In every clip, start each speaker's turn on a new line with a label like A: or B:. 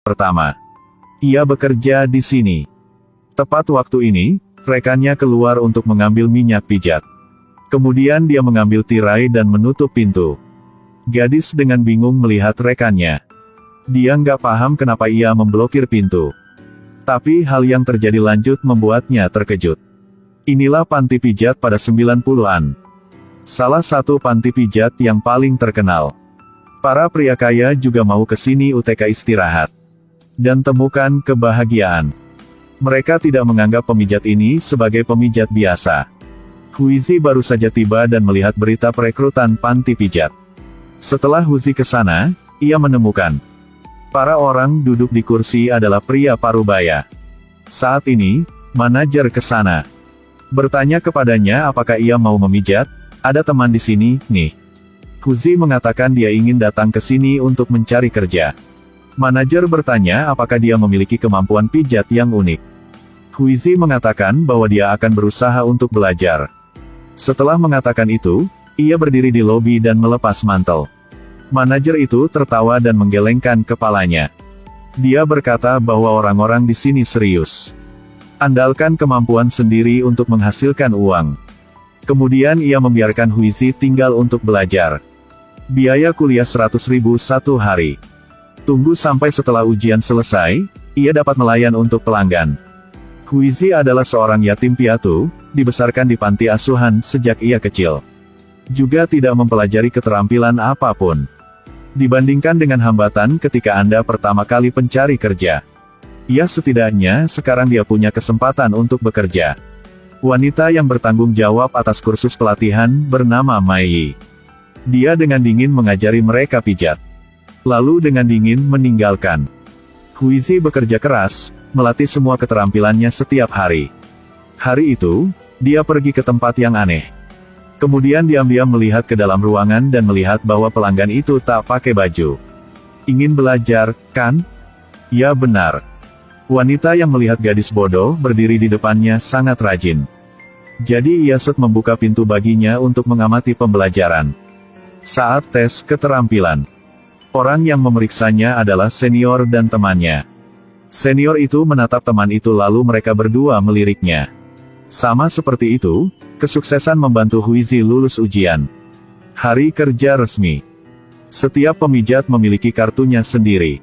A: pertama. Ia bekerja di sini. Tepat waktu ini, rekannya keluar untuk mengambil minyak pijat. Kemudian dia mengambil tirai dan menutup pintu. Gadis dengan bingung melihat rekannya. Dia nggak paham kenapa ia memblokir pintu. Tapi hal yang terjadi lanjut membuatnya terkejut. Inilah panti pijat pada 90-an. Salah satu panti pijat yang paling terkenal. Para pria kaya juga mau ke sini UTK istirahat. Dan temukan kebahagiaan. Mereka tidak menganggap pemijat ini sebagai pemijat biasa. Huizi baru saja tiba dan melihat berita perekrutan panti pijat. Setelah Huizi ke sana, ia menemukan para orang duduk di kursi adalah pria parubaya. Saat ini, manajer ke sana. Bertanya kepadanya apakah ia mau memijat, ada teman di sini, nih. Huizi mengatakan dia ingin datang ke sini untuk mencari kerja. Manajer bertanya apakah dia memiliki kemampuan pijat yang unik. Huizi mengatakan bahwa dia akan berusaha untuk belajar. Setelah mengatakan itu, ia berdiri di lobi dan melepas mantel. Manajer itu tertawa dan menggelengkan kepalanya. Dia berkata bahwa orang-orang di sini serius. Andalkan kemampuan sendiri untuk menghasilkan uang. Kemudian ia membiarkan Huizi tinggal untuk belajar. Biaya kuliah 100.000 satu hari. Tunggu sampai setelah ujian selesai, ia dapat melayan untuk pelanggan. Huizi adalah seorang yatim piatu, dibesarkan di panti asuhan sejak ia kecil. Juga tidak mempelajari keterampilan apapun. Dibandingkan dengan hambatan ketika Anda pertama kali pencari kerja. Ya setidaknya sekarang dia punya kesempatan untuk bekerja. Wanita yang bertanggung jawab atas kursus pelatihan bernama Mai. Dia dengan dingin mengajari mereka pijat. Lalu dengan dingin meninggalkan. Huizi bekerja keras, melatih semua keterampilannya setiap hari. Hari itu, dia pergi ke tempat yang aneh. Kemudian diam-diam melihat ke dalam ruangan dan melihat bahwa pelanggan itu tak pakai baju. Ingin belajar, kan? Ya benar. Wanita yang melihat gadis bodoh berdiri di depannya sangat rajin. Jadi ia membuka pintu baginya untuk mengamati pembelajaran. Saat tes keterampilan. Orang yang memeriksanya adalah senior dan temannya. Senior itu menatap teman itu lalu mereka berdua meliriknya. Sama seperti itu, kesuksesan membantu Huizi lulus ujian. Hari kerja resmi. Setiap pemijat memiliki kartunya sendiri.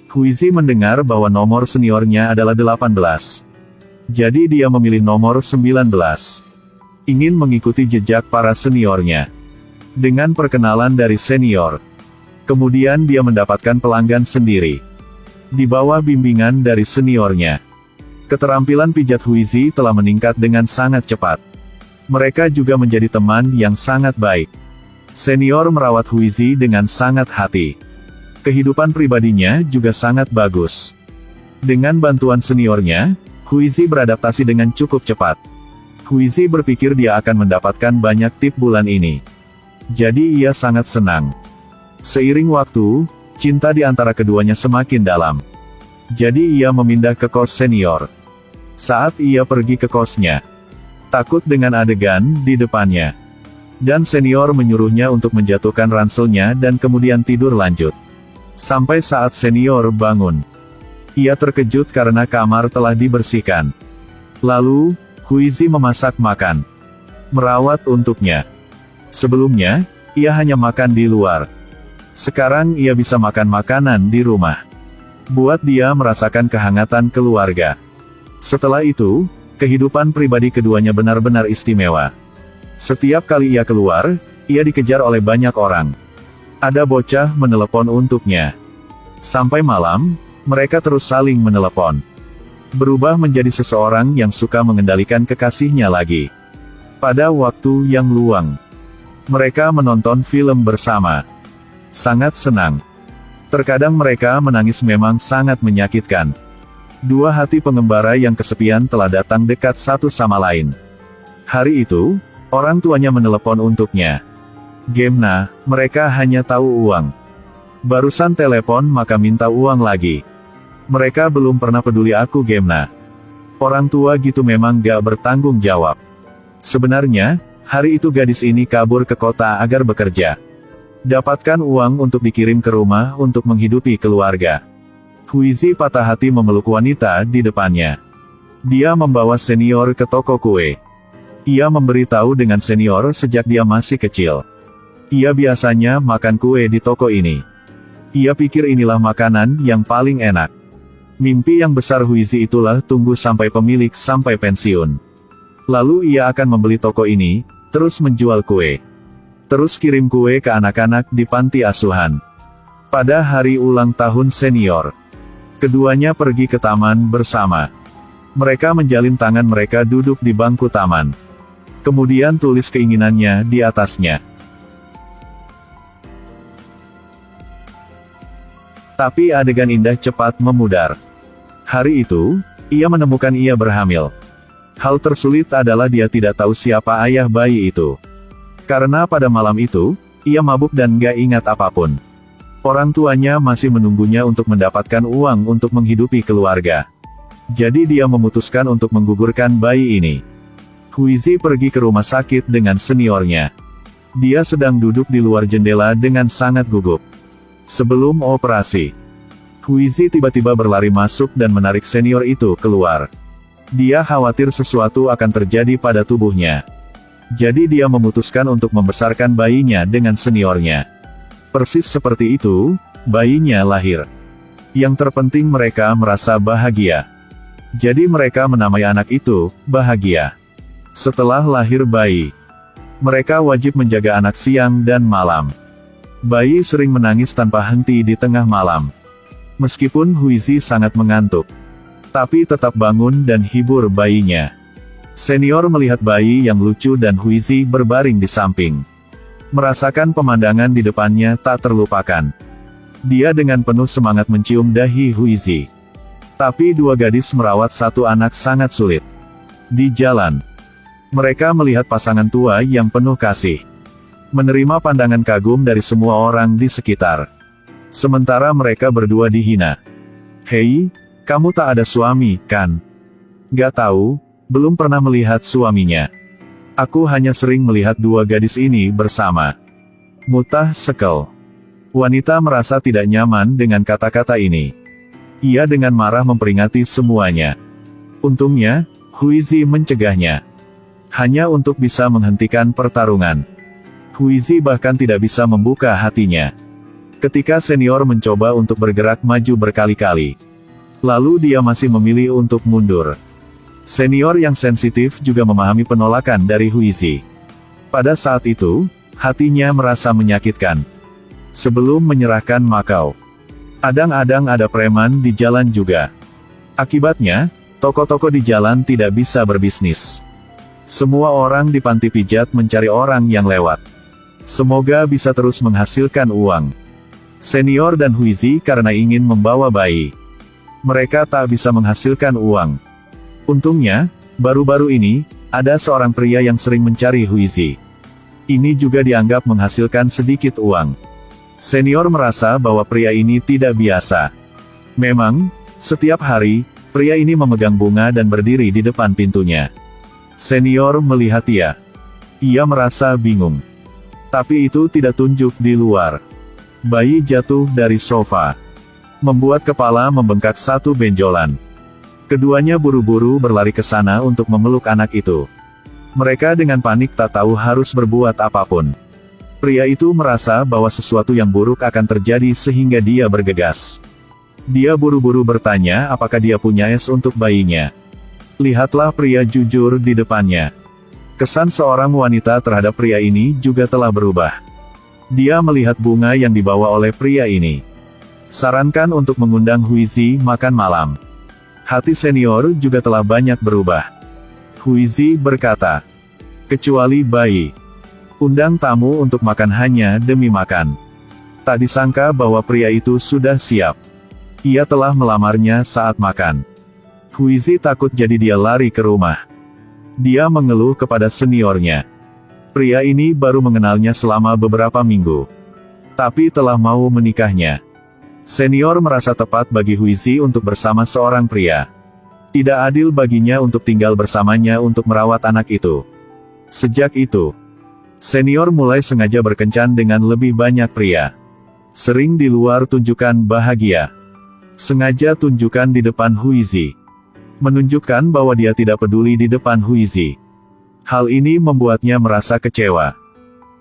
A: Huizi mendengar bahwa nomor seniornya adalah 18. Jadi dia memilih nomor 19. Ingin mengikuti jejak para seniornya. Dengan perkenalan dari senior. Kemudian dia mendapatkan pelanggan sendiri. Di bawah bimbingan dari seniornya. Keterampilan pijat Huizi telah meningkat dengan sangat cepat. Mereka juga menjadi teman yang sangat baik. Senior merawat Huizi dengan sangat hati. Kehidupan pribadinya juga sangat bagus. Dengan bantuan seniornya, Huizi beradaptasi dengan cukup cepat. Huizi berpikir dia akan mendapatkan banyak tip bulan ini. Jadi ia sangat senang. Seiring waktu, cinta di antara keduanya semakin dalam. Jadi ia memindah ke kos senior. Saat ia pergi ke kosnya, takut dengan adegan di depannya. Dan senior menyuruhnya untuk menjatuhkan ranselnya dan kemudian tidur lanjut. Sampai saat senior bangun. Ia terkejut karena kamar telah dibersihkan. Lalu, Huizi memasak makan. Merawat untuknya. Sebelumnya, ia hanya makan di luar. Sekarang ia bisa makan makanan di rumah. Buat dia merasakan kehangatan keluarga. Setelah itu, kehidupan pribadi keduanya benar-benar istimewa. Setiap kali ia keluar, ia dikejar oleh banyak orang. Ada bocah menelepon untuknya. Sampai malam, mereka terus saling menelepon. Berubah menjadi seseorang yang suka mengendalikan kekasihnya lagi. Pada waktu yang luang, mereka menonton film bersama. Sangat senang. Terkadang mereka menangis memang sangat menyakitkan. Dua hati pengembara yang kesepian telah datang dekat satu sama lain. Hari itu, orang tuanya menelepon untuknya. Gemna, mereka hanya tahu uang. Barusan telepon maka minta uang lagi. Mereka belum pernah peduli aku Gemna. Orang tua gitu memang gak bertanggung jawab. Sebenarnya, hari itu gadis ini kabur ke kota agar bekerja. Dapatkan uang untuk dikirim ke rumah untuk menghidupi keluarga. Huizi patah hati memeluk wanita di depannya. Dia membawa senior ke toko kue. Ia memberitahu dengan senior sejak dia masih kecil. Ia biasanya makan kue di toko ini. Ia pikir inilah makanan yang paling enak. Mimpi yang besar Huizi itulah tunggu sampai pemilik sampai pensiun. Lalu ia akan membeli toko ini, terus menjual kue. Terus kirim kue ke anak-anak di panti asuhan. Pada hari ulang tahun senior, keduanya pergi ke taman bersama. Mereka menjalin tangan, mereka duduk di bangku taman. Kemudian tulis keinginannya di atasnya. Tapi adegan indah cepat memudar. Hari itu, ia menemukan ia berhamil. Hal tersulit adalah dia tidak tahu siapa ayah bayi itu. Karena pada malam itu, ia mabuk dan gak ingat apapun. Orang tuanya masih menunggunya untuk mendapatkan uang untuk menghidupi keluarga. Jadi dia memutuskan untuk menggugurkan bayi ini. Huizi pergi ke rumah sakit dengan seniornya. Dia sedang duduk di luar jendela dengan sangat gugup. Sebelum operasi, Huizi tiba-tiba berlari masuk dan menarik senior itu keluar. Dia khawatir sesuatu akan terjadi pada tubuhnya. Jadi dia memutuskan untuk membesarkan bayinya dengan seniornya. Persis seperti itu, bayinya lahir. Yang terpenting mereka merasa bahagia. Jadi mereka menamai anak itu, Bahagia. Setelah lahir bayi, mereka wajib menjaga anak siang dan malam. Bayi sering menangis tanpa henti di tengah malam. Meskipun Huizi sangat mengantuk, tapi tetap bangun dan hibur bayinya. Senior melihat bayi yang lucu dan Huizi berbaring di samping. Merasakan pemandangan di depannya tak terlupakan. Dia dengan penuh semangat mencium dahi Huizi. Tapi dua gadis merawat satu anak sangat sulit. Di jalan, mereka melihat pasangan tua yang penuh kasih. Menerima pandangan kagum dari semua orang di sekitar. Sementara mereka berdua dihina. Hei, kamu tak ada suami, kan? Gak tahu, belum pernah melihat suaminya. Aku hanya sering melihat dua gadis ini bersama. Mutah sekel. Wanita merasa tidak nyaman dengan kata-kata ini. Ia dengan marah memperingati semuanya. Untungnya, Huizi mencegahnya. Hanya untuk bisa menghentikan pertarungan. Huizi bahkan tidak bisa membuka hatinya. Ketika senior mencoba untuk bergerak maju berkali-kali. Lalu dia masih memilih untuk mundur. Senior yang sensitif juga memahami penolakan dari Huizi. Pada saat itu, hatinya merasa menyakitkan. Sebelum menyerahkan Makau, adang-adang ada preman di jalan juga. Akibatnya, toko-toko di jalan tidak bisa berbisnis. Semua orang di panti pijat mencari orang yang lewat. Semoga bisa terus menghasilkan uang. Senior dan Huizi karena ingin membawa bayi. Mereka tak bisa menghasilkan uang. Untungnya, baru-baru ini, ada seorang pria yang sering mencari Huizi. Ini juga dianggap menghasilkan sedikit uang. Senior merasa bahwa pria ini tidak biasa. Memang, setiap hari, pria ini memegang bunga dan berdiri di depan pintunya. Senior melihat dia. Ia merasa bingung. Tapi itu tidak tunjuk di luar. Bayi jatuh dari sofa. Membuat kepala membengkak satu benjolan. Keduanya buru-buru berlari ke sana untuk memeluk anak itu. Mereka dengan panik tak tahu harus berbuat apapun. Pria itu merasa bahwa sesuatu yang buruk akan terjadi sehingga dia bergegas. Dia buru-buru bertanya apakah dia punya es untuk bayinya. Lihatlah pria jujur di depannya. Kesan seorang wanita terhadap pria ini juga telah berubah. Dia melihat bunga yang dibawa oleh pria ini. Sarankan untuk mengundang Huizi makan malam. Hati senior juga telah banyak berubah. Huizi berkata, kecuali bayi. Undang tamu untuk makan hanya demi makan. Tak disangka bahwa pria itu sudah siap. Ia telah melamarnya saat makan. Huizi takut jadi dia lari ke rumah. Dia mengeluh kepada seniornya. Pria ini baru mengenalnya selama beberapa minggu. Tapi telah mau menikahnya. Senior merasa tepat bagi Huizi untuk bersama seorang pria. Tidak adil baginya untuk tinggal bersamanya untuk merawat anak itu. Sejak itu, senior mulai sengaja berkencan dengan lebih banyak pria. Sering di luar tunjukkan bahagia. Sengaja tunjukkan di depan Huizi. Menunjukkan bahwa dia tidak peduli di depan Huizi. Hal ini membuatnya merasa kecewa.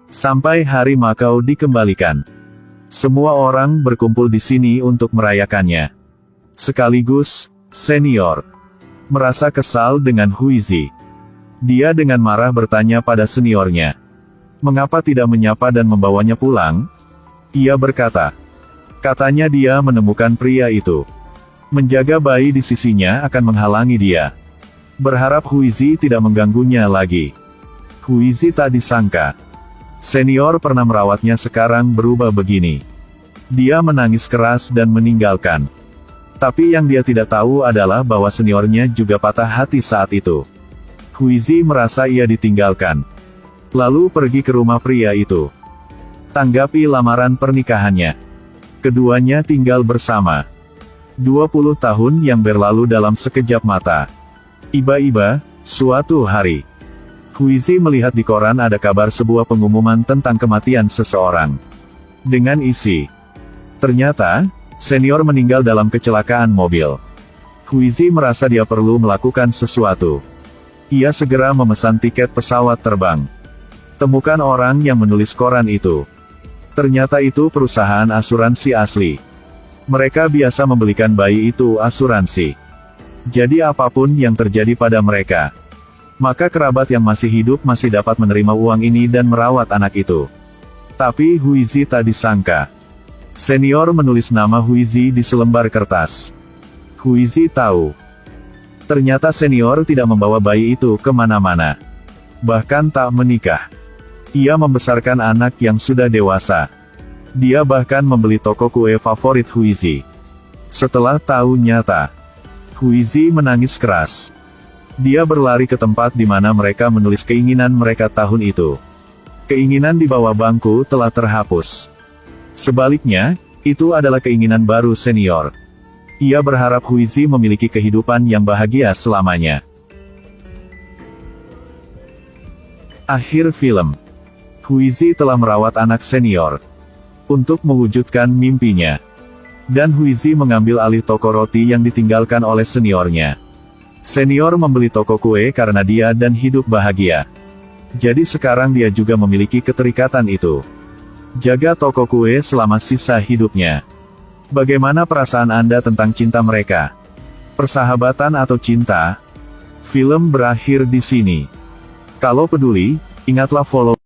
A: Sampai hari Makau dikembalikan. Semua orang berkumpul di sini untuk merayakannya. Sekaligus, senior merasa kesal dengan Huizi. Dia dengan marah bertanya pada seniornya, mengapa tidak menyapa dan membawanya pulang? Ia berkata, katanya dia menemukan pria itu. Menjaga bayi di sisinya akan menghalangi dia. Berharap Huizi tidak mengganggunya lagi. Huizi tak disangka. Senior pernah merawatnya sekarang berubah begini. Dia menangis keras dan meninggalkan. Tapi yang dia tidak tahu adalah bahwa seniornya juga patah hati saat itu. Huizi merasa ia ditinggalkan. Lalu pergi ke rumah pria itu. Tanggapi lamaran pernikahannya. Keduanya tinggal bersama. 20 tahun yang berlalu dalam sekejap mata. Iba-iba, suatu hari, Huizi melihat di koran ada kabar sebuah pengumuman tentang kematian seseorang. Dengan isi, ternyata, senior meninggal dalam kecelakaan mobil. Huizi merasa dia perlu melakukan sesuatu. Ia segera memesan tiket pesawat terbang. Temukan orang yang menulis koran itu. Ternyata itu perusahaan asuransi asli. Mereka biasa membelikan bayi itu asuransi. Jadi apapun yang terjadi pada mereka, maka kerabat yang masih hidup masih dapat menerima uang ini dan merawat anak itu. Tapi Huizi tak disangka. Senior menulis nama Huizi di selembar kertas. Huizi tahu. Ternyata senior tidak membawa bayi itu kemana-mana. Bahkan tak menikah. Ia membesarkan anak yang sudah dewasa. Dia bahkan membeli toko kue favorit Huizi. Setelah tahu nyata, Huizi menangis keras. Dia berlari ke tempat di mana mereka menulis keinginan mereka tahun itu. Keinginan di bawah bangku telah terhapus. Sebaliknya, itu adalah keinginan baru senior. Ia berharap Huizi memiliki kehidupan yang bahagia selamanya. Akhir film. Huizi telah merawat anak senior untuk mewujudkan mimpinya. Dan Huizi mengambil alih toko roti yang ditinggalkan oleh seniornya. Senior membeli toko kue karena dia dan hidup bahagia. Jadi sekarang dia juga memiliki keterikatan itu. Jaga toko kue selama sisa hidupnya. Bagaimana perasaan Anda tentang cinta mereka? Persahabatan atau cinta? Film berakhir di sini. Kalau peduli, ingatlah follow